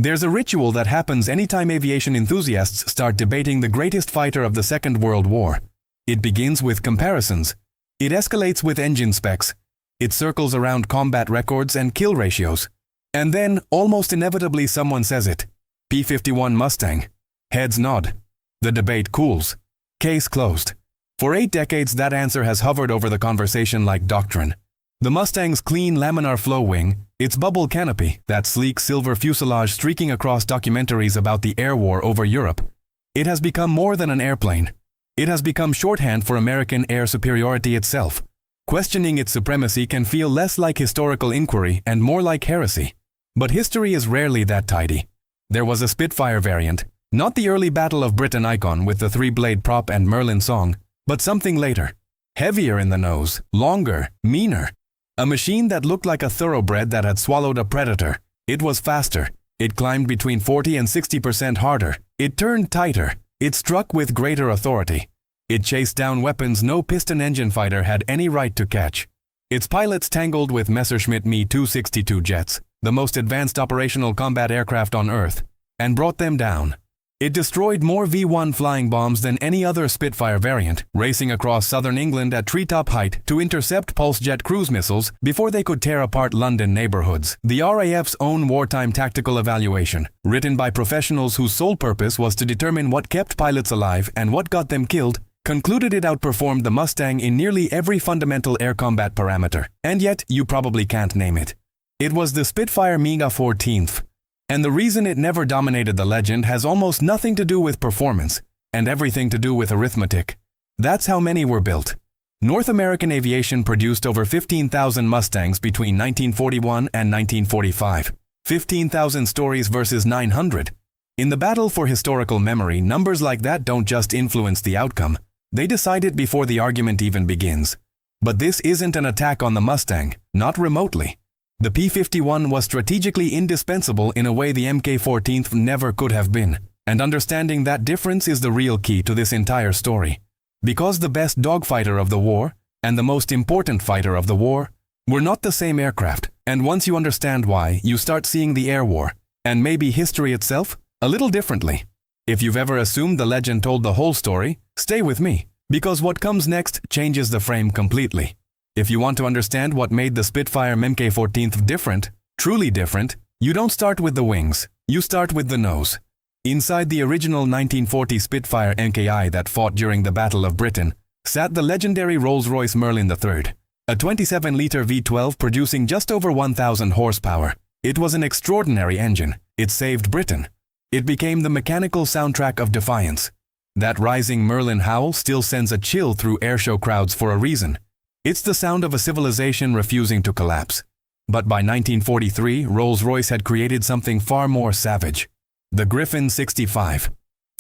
There's a ritual that happens anytime aviation enthusiasts start debating the greatest fighter of the Second World War. It begins with comparisons. It escalates with engine specs. It circles around combat records and kill ratios. And then, almost inevitably, someone says it. P-51 Mustang. Heads nod. The debate cools. Case closed. For 8 decades, that answer has hovered over the conversation like doctrine. The Mustang's clean laminar flow wing, its bubble canopy, that sleek silver fuselage streaking across documentaries about the air war over Europe. It has become more than an airplane. It has become shorthand for American air superiority itself. Questioning its supremacy can feel less like historical inquiry and more like heresy. But history is rarely that tidy. There was a Spitfire variant, not the early Battle of Britain icon with the 3-blade prop and Merlin song, but something later. Heavier in the nose, longer, meaner. A machine that looked like a thoroughbred that had swallowed a predator. It was faster. It climbed between 40 and 60% harder. It turned tighter. It struck with greater authority. It chased down weapons no piston engine fighter had any right to catch. Its pilots tangled with Messerschmitt Me 262 jets, the most advanced operational combat aircraft on Earth, and brought them down. It destroyed more V-1 flying bombs than any other Spitfire variant, racing across southern England at treetop height to intercept pulse-jet cruise missiles before they could tear apart London neighborhoods. The RAF's own wartime tactical evaluation, written by professionals whose sole purpose was to determine what kept pilots alive and what got them killed, concluded it outperformed the Mustang in nearly every fundamental air combat parameter. And yet, you probably can't name it. It was the Spitfire Mk XIV. And the reason it never dominated the legend has almost nothing to do with performance, and everything to do with arithmetic. That's how many were built. North American aviation produced over 15,000 Mustangs between 1941 and 1945. 15,000 stories versus 900. In the battle for historical memory, numbers like that don't just influence the outcome. They decide it before the argument even begins. But this isn't an attack on the Mustang, not remotely. The P-51 was strategically indispensable in a way the Mk XIV never could have been, and understanding that difference is the real key to this entire story. Because the best dogfighter of the war, and the most important fighter of the war, were not the same aircraft, and once you understand why, you start seeing the air war, and maybe history itself, a little differently. If you've ever assumed the legend told the whole story, stay with me, because what comes next changes the frame completely. If you want to understand what made the Spitfire Mk XIV different, truly different, you don't start with the wings, you start with the nose. Inside the original 1940 Spitfire Mk that fought during the Battle of Britain, sat the legendary Rolls-Royce Merlin III, a 27-liter V12 producing just over 1,000 horsepower. It was an extraordinary engine. It saved Britain. It became the mechanical soundtrack of defiance. That rising Merlin howl still sends a chill through airshow crowds for a reason. It's the sound of a civilization refusing to collapse. But by 1943, Rolls-Royce had created something far more savage. The Griffin 65.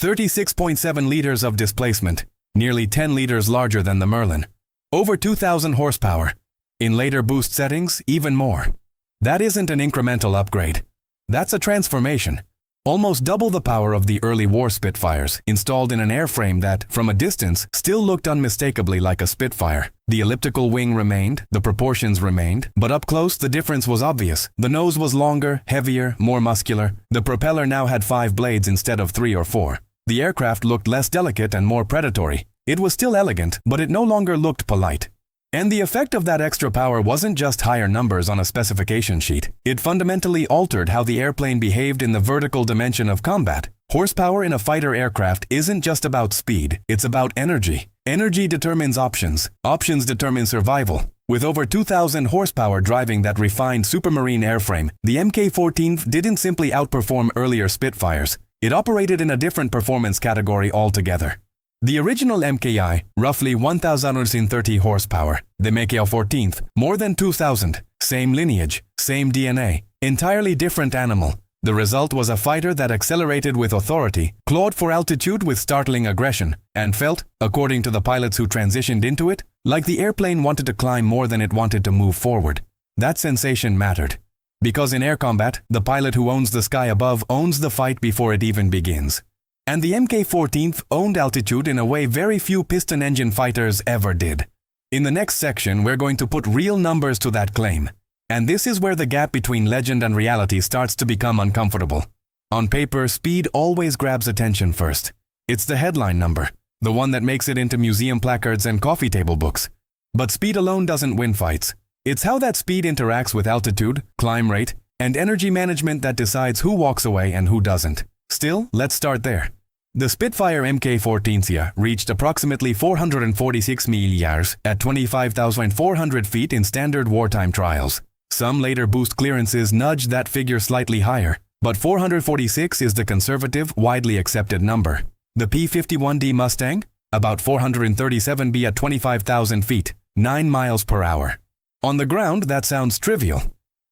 36.7 liters of displacement, nearly 10 liters larger than the Merlin. Over 2,000 horsepower. In later boost settings, even more. That isn't an incremental upgrade. That's a transformation. Almost double the power of the early war Spitfires, installed in an airframe that, from a distance, still looked unmistakably like a Spitfire. The elliptical wing remained, the proportions remained, but up close the difference was obvious. The nose was longer, heavier, more muscular. The propeller now had 5 blades instead of 3 or 4. The aircraft looked less delicate and more predatory. It was still elegant, but it no longer looked polite. And the effect of that extra power wasn't just higher numbers on a specification sheet. It fundamentally altered how the airplane behaved in the vertical dimension of combat. Horsepower in a fighter aircraft isn't just about speed, it's about energy. Energy determines options. Options determine survival. With over 2,000 horsepower driving that refined supermarine airframe, the Mk XIV didn't simply outperform earlier Spitfires. It operated in a different performance category altogether. The original Mki, roughly 1,030 horsepower. The Mk XIV, more than 2,000. Same lineage, same DNA, entirely different animal. The result was a fighter that accelerated with authority, clawed for altitude with startling aggression, and felt, according to the pilots who transitioned into it, like the airplane wanted to climb more than it wanted to move forward. That sensation mattered. Because in air combat, the pilot who owns the sky above owns the fight before it even begins. And the Mk XIV owned altitude in a way very few piston engine fighters ever did. In the next section, we're going to put real numbers to that claim. And this is where the gap between legend and reality starts to become uncomfortable. On paper, speed always grabs attention first. It's the headline number, the one that makes it into museum placards and coffee table books. But speed alone doesn't win fights. It's how that speed interacts with altitude, climb rate, and energy management that decides who walks away and who doesn't. Still, let's start there. The Spitfire Mk XIV reached approximately 446 miles at 25,400 feet in standard wartime trials. Some later boost clearances nudged that figure slightly higher, but 446 is the conservative, widely accepted number. The P-51 Mustang? About 437 b at 25,000 feet, 9 miles per hour. On the ground, that sounds trivial.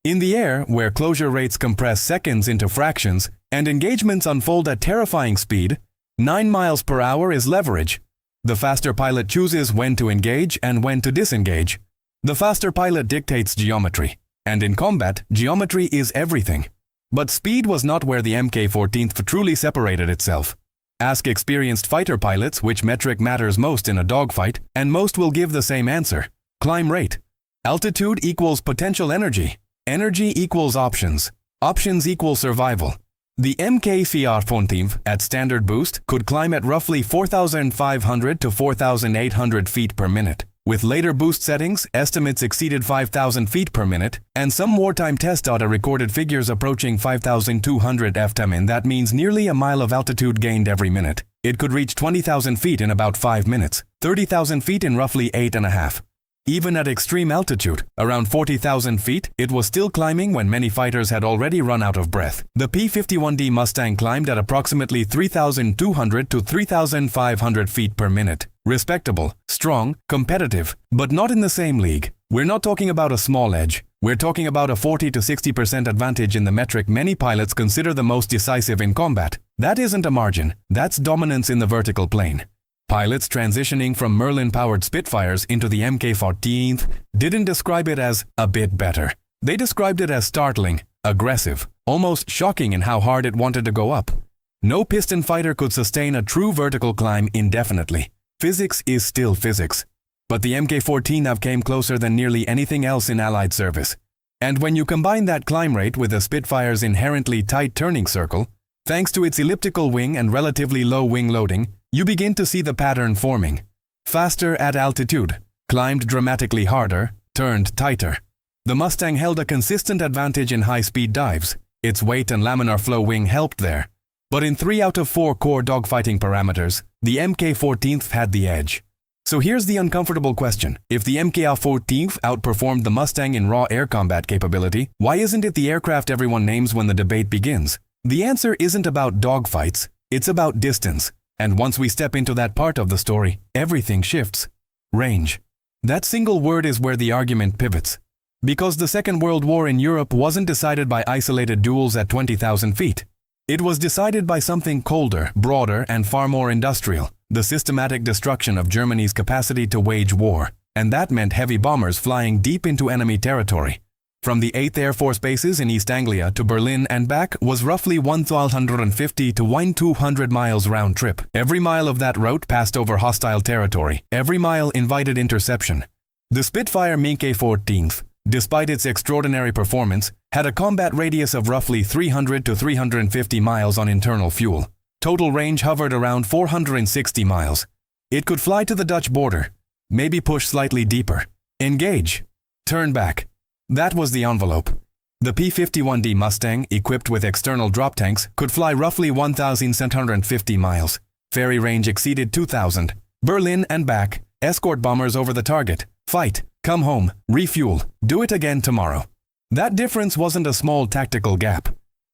In the air, where closure rates compress seconds into fractions and engagements unfold at terrifying speed, 9 miles per hour is leverage. The faster pilot chooses when to engage and when to disengage. The faster pilot dictates geometry. And in combat, geometry is everything. But speed was not where the Mk XIV truly separated itself. Ask experienced fighter pilots which metric matters most in a dogfight, and most will give the same answer. Climb rate. Altitude equals potential energy. Energy equals options. Options equal survival. The Mk XIV at standard boost could climb at roughly 4,500 to 4,800 feet per minute. With later boost settings, estimates exceeded 5,000 feet per minute, and some wartime test data recorded figures approaching 5,200 ft, and that means nearly a mile of altitude gained every minute. It could reach 20,000 feet in about 5 minutes, 30,000 feet in roughly 8.5. Even at extreme altitude, around 40,000 feet, it was still climbing when many fighters had already run out of breath. The P-51 Mustang climbed at approximately 3,200 to 3,500 feet per minute. Respectable, strong, competitive, but not in the same league. We're not talking about a small edge. We're talking about a 40 to 60% advantage in the metric many pilots consider the most decisive in combat. That isn't a margin. That's dominance in the vertical plane. Pilots transitioning from Merlin-powered Spitfires into the Mk XIV didn't describe it as a bit better. They described it as startling, aggressive, almost shocking in how hard it wanted to go up. No piston fighter could sustain a true vertical climb indefinitely. Physics is still physics. But the Mk XIV came closer than nearly anything else in Allied service. And when you combine that climb rate with the Spitfire's inherently tight turning circle, thanks to its elliptical wing and relatively low wing loading, you begin to see the pattern forming. Faster at altitude, climbed dramatically harder, turned tighter. The Mustang held a consistent advantage in high-speed dives. Its weight and laminar flow wing helped there. But in 3 out of 4 core dogfighting parameters, the Mk XIV had the edge. So here's the uncomfortable question. If the Mk XIV outperformed the Mustang in raw air combat capability, why isn't it the aircraft everyone names when the debate begins? The answer isn't about dogfights, it's about distance. And once we step into that part of the story, everything shifts. Range. That single word is where the argument pivots. Because the Second World War in Europe wasn't decided by isolated duels at 20,000 feet. It was decided by something colder, broader, and far more industrial, the systematic destruction of Germany's capacity to wage war. And that meant heavy bombers flying deep into enemy territory. From the 8th Air Force bases in East Anglia to Berlin and back was roughly 1,150 to 1,200 miles round trip. Every mile of that route passed over hostile territory. Every mile invited interception. The Spitfire Mk XIV, despite its extraordinary performance, had a combat radius of roughly 300 to 350 miles on internal fuel. Total range hovered around 460 miles. It could fly to the Dutch border, maybe push slightly deeper, engage, turn back. That was the envelope. The P-51 Mustang, equipped with external drop tanks, could fly roughly 1,750 miles. Ferry range exceeded 2,000. Berlin and back, escort bombers over the target. Fight, come home, refuel, do it again tomorrow. That difference wasn't a small tactical gap.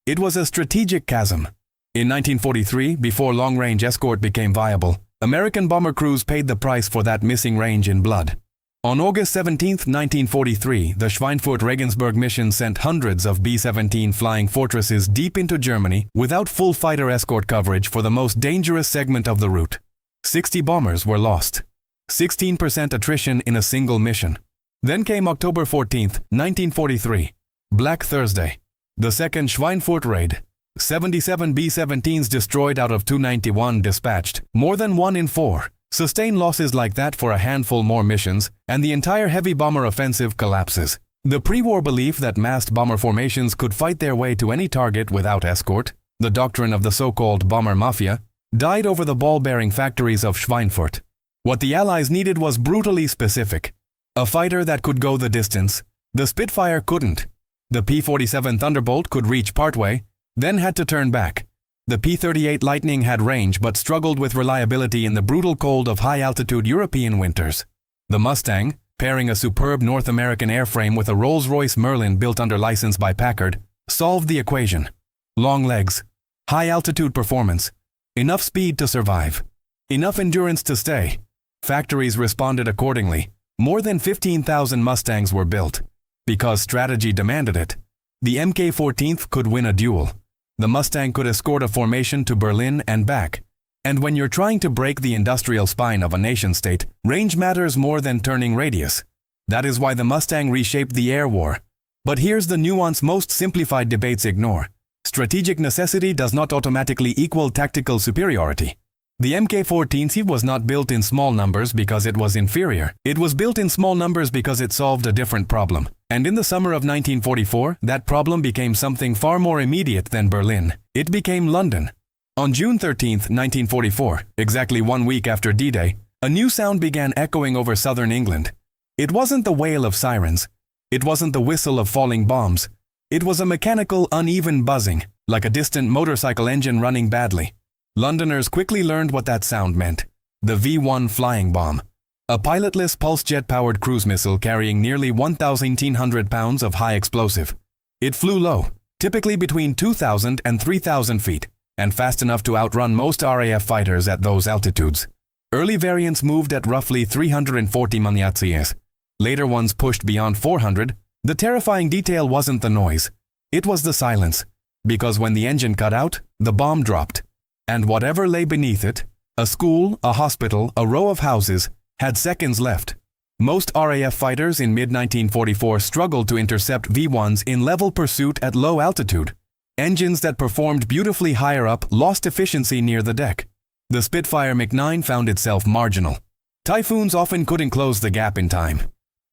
It was a strategic chasm. In 1943, before long-range escort became viable, American bomber crews paid the price for that missing range in blood. On August 17, 1943, the Schweinfurt-Regensburg mission sent hundreds of B-17 flying fortresses deep into Germany without full fighter escort coverage for the most dangerous segment of the route. 60 bombers were lost. 16% attrition in a single mission. Then came October 14, 1943, Black Thursday, the second Schweinfurt raid. 77 B-17s destroyed out of 291 dispatched, more than 1 in 4. Sustain losses like that for a handful more missions, and the entire heavy bomber offensive collapses. The pre-war belief that massed bomber formations could fight their way to any target without escort The doctrine of the so-called bomber mafia died over the ball-bearing factories of Schweinfurt. What the Allies needed was brutally specific. A fighter that could go the distance. The Spitfire couldn't. The P-47 Thunderbolt could reach partway, then had to turn back. The P-38 Lightning had range but struggled with reliability in the brutal cold of high-altitude European winters. The Mustang, pairing a superb North American airframe with a Rolls-Royce Merlin built under license by Packard, solved the equation. Long legs, high-altitude performance, enough speed to survive, enough endurance to stay. Factories responded accordingly. More than 15,000 Mustangs were built. Because strategy demanded it. The Mk XIV could win a duel. The Mustang could escort a formation to Berlin and back. And when you're trying to break the industrial spine of a nation-state, range matters more than turning radius. That is why the Mustang reshaped the air war. But here's the nuance most simplified debates ignore. Strategic necessity does not automatically equal tactical superiority. The Mk XIV was not built in small numbers because it was inferior. It was built in small numbers because it solved a different problem. And in the summer of 1944, that problem became something far more immediate than Berlin. It became London. On June 13, 1944, exactly 1 week after D-Day, a new sound began echoing over southern England. It wasn't the wail of sirens. It wasn't the whistle of falling bombs. It was a mechanical, uneven buzzing, like a distant motorcycle engine running badly. Londoners quickly learned what that sound meant. The V-1 flying bomb. A pilotless pulse-jet-powered cruise missile carrying nearly 1,800 pounds of high explosive. It flew low, typically between 2,000 and 3,000 feet, and fast enough to outrun most RAF fighters at those altitudes. Early variants moved at roughly 340 mph. Later ones pushed beyond 400. The terrifying detail wasn't the noise. It was the silence. Because when the engine cut out, the bomb dropped. And whatever lay beneath it, a school, a hospital, a row of houses, had seconds left. Most RAF fighters in mid-1944 struggled to intercept V-1s in level pursuit at low altitude. Engines that performed beautifully higher up lost efficiency near the deck. The Spitfire Mk XIV found itself marginal. Typhoons often couldn't close the gap in time.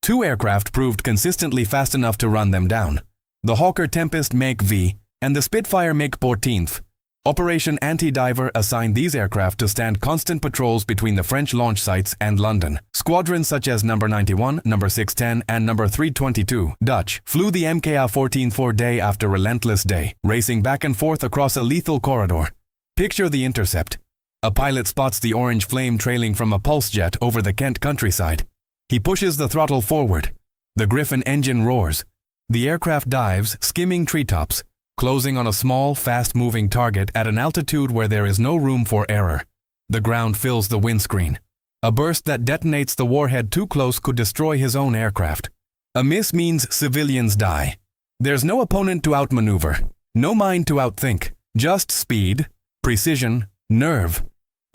Two aircraft proved consistently fast enough to run them down. The Hawker Tempest Make V and the Spitfire Mk XIV. Operation Anti-Diver assigned these aircraft to stand constant patrols between the French launch sites and London. Squadrons such as No. 91, No. 610, and No. 322, Dutch, flew the Mk XIV day after relentless day, racing back and forth across a lethal corridor. Picture the intercept. A pilot spots the orange flame trailing from a pulse jet over the Kent countryside. He pushes the throttle forward. The Griffin engine roars. The aircraft dives, skimming treetops, closing on a small, fast-moving target at an altitude where there is no room for error. The ground fills the windscreen. A burst that detonates the warhead too close could destroy his own aircraft. A miss means civilians die. There's no opponent to outmaneuver, no mind to outthink, just speed, precision, nerve.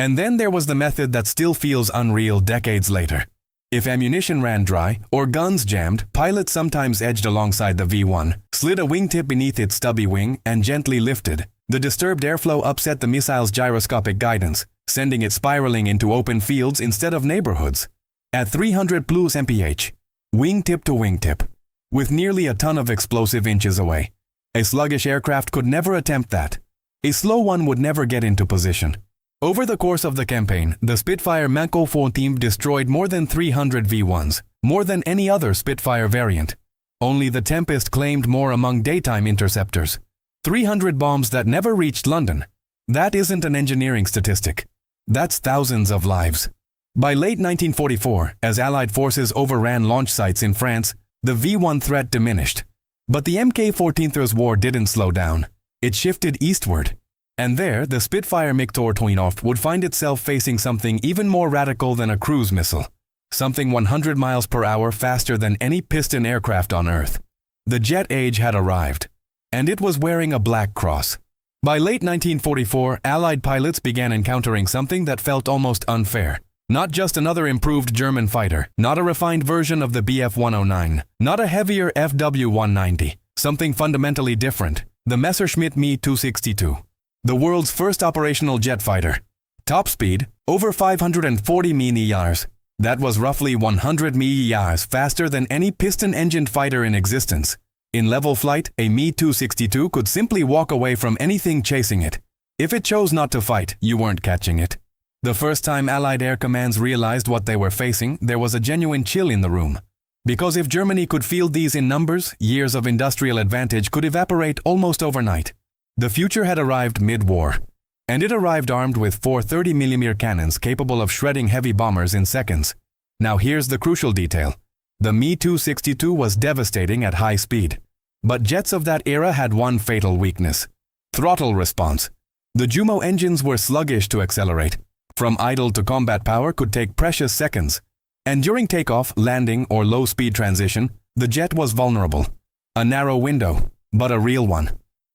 And then there was the method that still feels unreal decades later. If ammunition ran dry or guns jammed, pilots sometimes edged alongside the V-1, slid a wingtip beneath its stubby wing, and gently lifted. The disturbed airflow upset the missile's gyroscopic guidance, sending it spiraling into open fields instead of neighborhoods. At 300 plus mph, wingtip to wingtip, with nearly a ton of explosive inches away. A sluggish aircraft could never attempt that. A slow one would never get into position. Over the course of the campaign, the Spitfire Mk XIV destroyed more than 300 V-1s, more than any other Spitfire variant. Only the Tempest claimed more among daytime interceptors. 300 bombs that never reached London. That isn't an engineering statistic. That's thousands of lives. By late 1944, as Allied forces overran launch sites in France, the V-1 threat diminished. But the Mk XIV's war didn't slow down. It shifted eastward. And there, the Spitfire Mk XIV would find itself facing something even more radical than a cruise missile. Something 100 miles per hour faster than any piston aircraft on Earth. The jet age had arrived. And it was wearing a black cross. By late 1944, Allied pilots began encountering something that felt almost unfair. Not just another improved German fighter, not a refined version of the Bf-109, not a heavier FW-190. Something fundamentally different. The Messerschmitt Me 262. The world's first operational jet fighter. Top speed, over 540 mph. That was roughly 100 mph faster than any piston-engined fighter in existence. In level flight, a Me-262 could simply walk away from anything chasing it. If it chose not to fight, you weren't catching it. The first time Allied air commands realized what they were facing, there was a genuine chill in the room. Because if Germany could field these in numbers, years of industrial advantage could evaporate almost overnight. The future had arrived mid-war. And it arrived armed with 4 30mm cannons capable of shredding heavy bombers in seconds. Now here's the crucial detail. The Me-262 was devastating at high speed. But jets of that era had one fatal weakness: throttle response. The Jumo engines were sluggish to accelerate. From idle to combat power could take precious seconds. And during takeoff, landing, or low-speed transition, the jet was vulnerable. A narrow window, but a real one.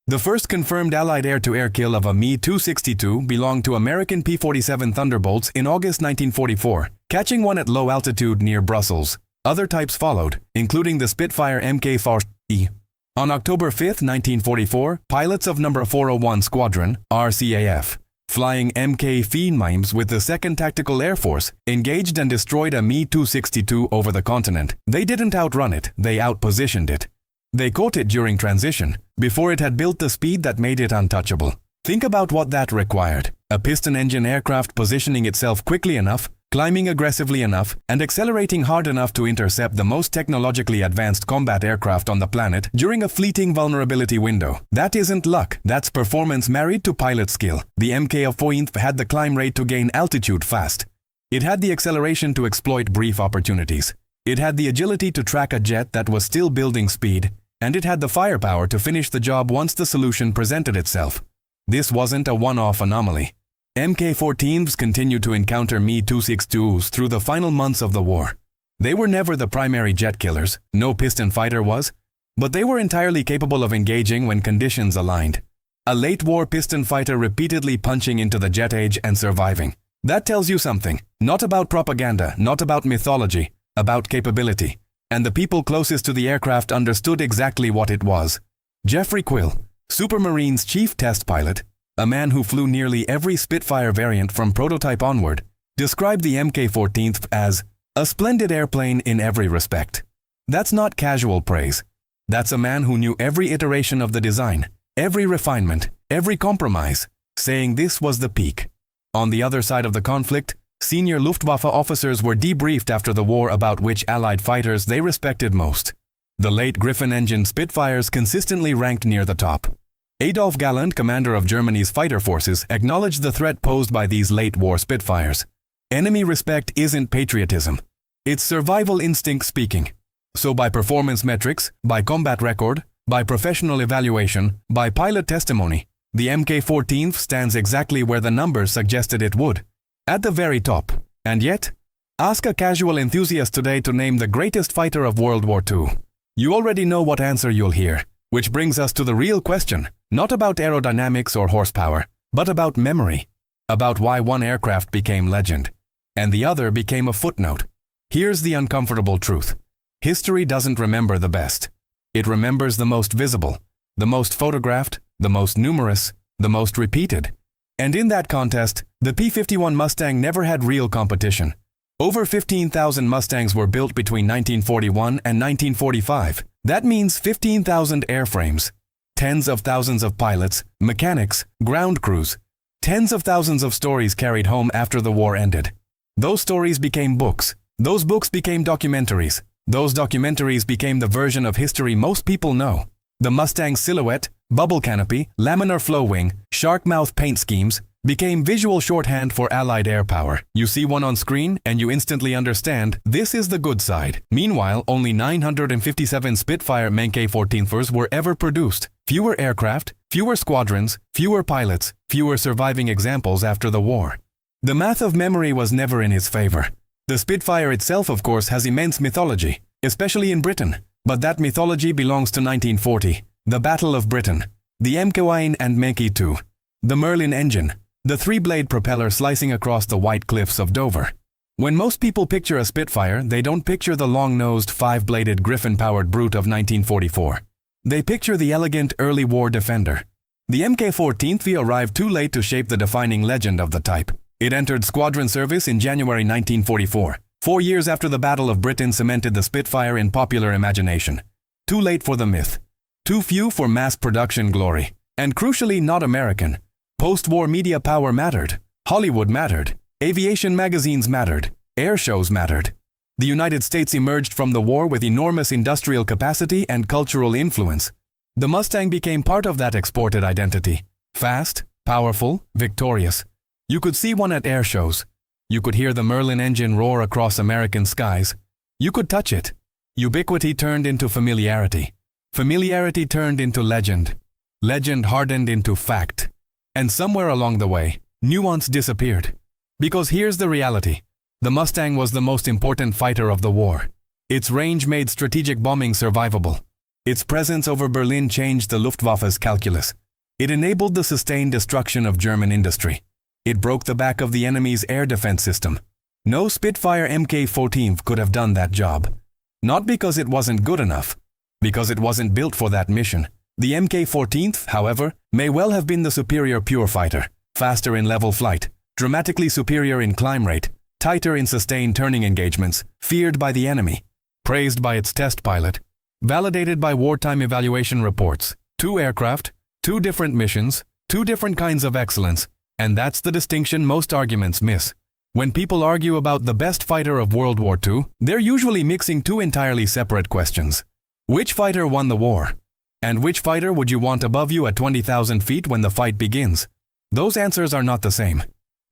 The first confirmed Allied air-to-air kill of a Me-262 belonged to American P-47 Thunderbolts in August 1944, catching one at low altitude near Brussels. Other types followed, including the Spitfire Mk XIV. On October 5, 1944, pilots of No. 401 Squadron, RCAF, flying Mk XIV with the 2nd Tactical Air Force, engaged and destroyed a Me-262 over the continent. They didn't outrun it, they outpositioned it. They caught it during transition, before it had built the speed that made it untouchable. Think about what that required: a piston-engine aircraft positioning itself quickly enough, climbing aggressively enough, and accelerating hard enough to intercept the most technologically advanced combat aircraft on the planet during a fleeting vulnerability window. That isn't luck, that's performance married to pilot skill. The Mk XIV had the climb rate to gain altitude fast. It had the acceleration to exploit brief opportunities. It had the agility to track a jet that was still building speed, and it had the firepower to finish the job once the solution presented itself. This wasn't a one-off anomaly. Mk XIVs continued to encounter Me-262s through the final months of the war. They were never the primary jet killers, no piston fighter was, but they were entirely capable of engaging when conditions aligned. A late-war piston fighter repeatedly punching into the jet age and surviving. That tells you something, not about propaganda, not about mythology, about capability. And the people closest to the aircraft understood exactly what it was. Jeffrey Quill, Supermarine's chief test pilot, a man who flew nearly every Spitfire variant from prototype onward, described the Mk XIV as a splendid airplane in every respect. That's not casual praise. That's a man who knew every iteration of the design, every refinement, every compromise, saying this was the peak. On the other side of the conflict, senior Luftwaffe officers were debriefed after the war about which Allied fighters they respected most. The late Griffin-engined Spitfires consistently ranked near the top. Adolf Galland, commander of Germany's fighter forces, acknowledged the threat posed by these late-war Spitfires. Enemy respect isn't patriotism. It's survival instinct speaking. So by performance metrics, by combat record, by professional evaluation, by pilot testimony, the Mk XIV stands exactly where the numbers suggested it would. At the very top. And yet, ask a casual enthusiast today to name the greatest fighter of World War II. You already know what answer you'll hear. Which brings us to the real question, not about aerodynamics or horsepower, but about memory. About why one aircraft became legend, and the other became a footnote. Here's the uncomfortable truth. History doesn't remember the best. It remembers the most visible, the most photographed, the most numerous, the most repeated. And in that contest, the P-51 Mustang never had real competition. Over 15,000 Mustangs were built between 1941 and 1945. That means 15,000 airframes, tens of thousands of pilots, mechanics, ground crews, tens of thousands of stories carried home after the war ended. Those stories became books. Those books became documentaries. Those documentaries became the version of history most people know. The Mustang's silhouette, bubble canopy, laminar flow wing, shark mouth paint schemes became visual shorthand for Allied air power. You see one on screen and you instantly understand this is the good side. Meanwhile, only 957 Spitfire Mk XIVs were ever produced. Fewer aircraft, fewer squadrons, fewer pilots, fewer surviving examples after the war. The math of memory was never in his favor. The Spitfire itself, of course, has immense mythology, especially in Britain. But that mythology belongs to 1940, the Battle of Britain, the Mk and Mk II, the Merlin engine, the three-blade propeller slicing across the white cliffs of Dover. When most people picture a Spitfire, they don't picture the long-nosed, five-bladed Griffin-powered brute of 1944. They picture the elegant early war defender. The Mk XIV arrived too late to shape the defining legend of the type. It entered squadron service in January 1944, 4 years after the Battle of Britain cemented the Spitfire in popular imagination. Too late for the myth. Too few for mass production glory. And crucially not American. Post-war media power mattered. Hollywood mattered. Aviation magazines mattered. Air shows mattered. The United States emerged from the war with enormous industrial capacity and cultural influence. The Mustang became part of that exported identity. Fast, powerful, victorious. You could see one at air shows. You could hear the Merlin engine roar across American skies. You could touch it. Ubiquity turned into familiarity. Familiarity turned into legend. Legend hardened into fact. And somewhere along the way, nuance disappeared. Because here's the reality. The Mustang was the most important fighter of the war. Its range made strategic bombing survivable. Its presence over Berlin changed the Luftwaffe's calculus. It enabled the sustained destruction of German industry. It broke the back of the enemy's air defense system. No Spitfire Mk XIV could have done that job. Not because it wasn't good enough, because it wasn't built for that mission. The Mk XIV, however, may well have been the superior pure fighter, faster in level flight, dramatically superior in climb rate, tighter in sustained turning engagements, feared by the enemy, praised by its test pilot, validated by wartime evaluation reports. 2 aircraft, 2 different missions, 2 different kinds of excellence, and that's the distinction most arguments miss. When people argue about the best fighter of World War II, they're usually mixing 2 entirely separate questions. Which fighter won the war? And which fighter would you want above you at 20,000 feet when the fight begins? Those answers are not the same.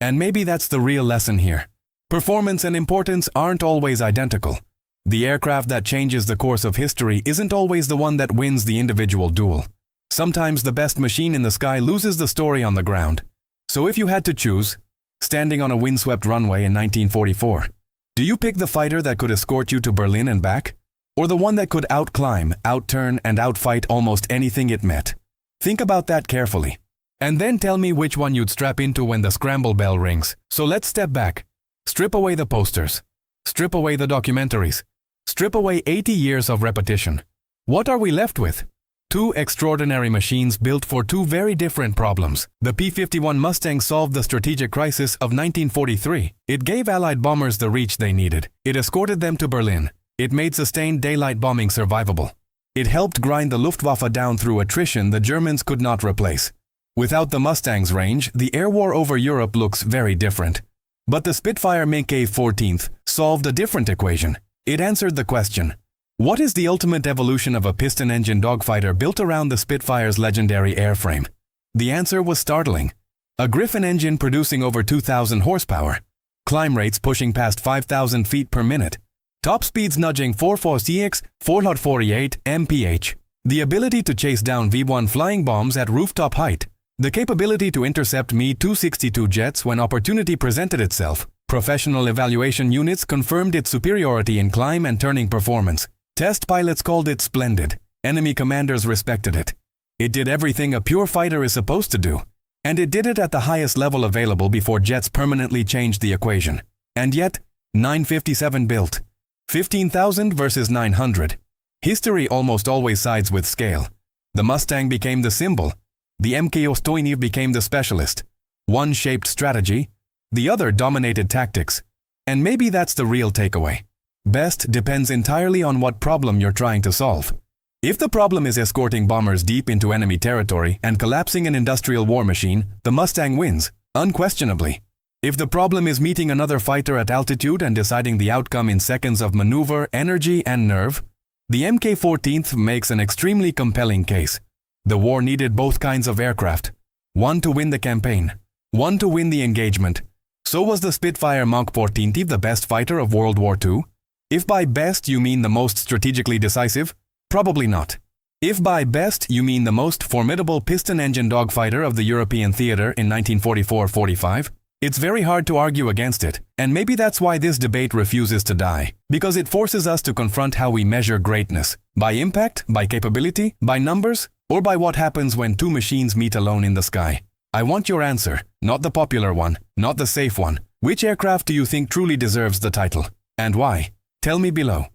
And maybe that's the real lesson here. Performance and importance aren't always identical. The aircraft that changes the course of history isn't always the one that wins the individual duel. Sometimes the best machine in the sky loses the story on the ground. So if you had to choose, standing on a windswept runway in 1944, do you pick the fighter that could escort you to Berlin and back? Or the one that could outclimb, outturn, and outfight almost anything it met? Think about that carefully. And then tell me which one you'd strap into when the scramble bell rings. So let's step back. Strip away the posters. Strip away the documentaries. Strip away 80 years of repetition. What are we left with? 2 extraordinary machines built for 2 very different problems. The P-51 Mustang solved the strategic crisis of 1943. It gave Allied bombers the reach they needed. It escorted them to Berlin. It made sustained daylight bombing survivable. It helped grind the Luftwaffe down through attrition the Germans could not replace. Without the Mustang's range, the air war over Europe looks very different. But the Spitfire Mk XIV solved a different equation. It answered the question, what is the ultimate evolution of a piston-engine dogfighter built around the Spitfire's legendary airframe? The answer was startling. A Griffin engine producing over 2,000 horsepower, climb rates pushing past 5,000 feet per minute, top speeds nudging 446 448 mph, the ability to chase down V-1 flying bombs at rooftop height, the capability to intercept Me-262 jets when opportunity presented itself. Professional evaluation units confirmed its superiority in climb and turning performance. Test pilots called it splendid. Enemy commanders respected it. It did everything a pure fighter is supposed to do. And it did it at the highest level available before jets permanently changed the equation. And yet, 957 built. 15,000 versus 900. History almost always sides with scale. The Mustang became the symbol. The Mk XIV became the specialist. One shaped strategy, the other dominated tactics. And maybe that's the real takeaway. Best depends entirely on what problem you're trying to solve. If the problem is escorting bombers deep into enemy territory and collapsing an industrial war machine, the Mustang wins, unquestionably. If the problem is meeting another fighter at altitude and deciding the outcome in seconds of maneuver, energy, and nerve, the Mk XIV makes an extremely compelling case. The war needed both kinds of aircraft. One to win the campaign, one to win the engagement. So was the Spitfire Mk XIV the best fighter of World War II? If by best you mean the most strategically decisive, probably not. If by best you mean the most formidable piston-engine dogfighter of the European theater in 1944-45, it's very hard to argue against it, and maybe that's why this debate refuses to die, because it forces us to confront how we measure greatness. By impact, by capability, by numbers, or by what happens when 2 machines meet alone in the sky. I want your answer, not the popular one, not the safe one. Which aircraft do you think truly deserves the title? And why? Tell me below.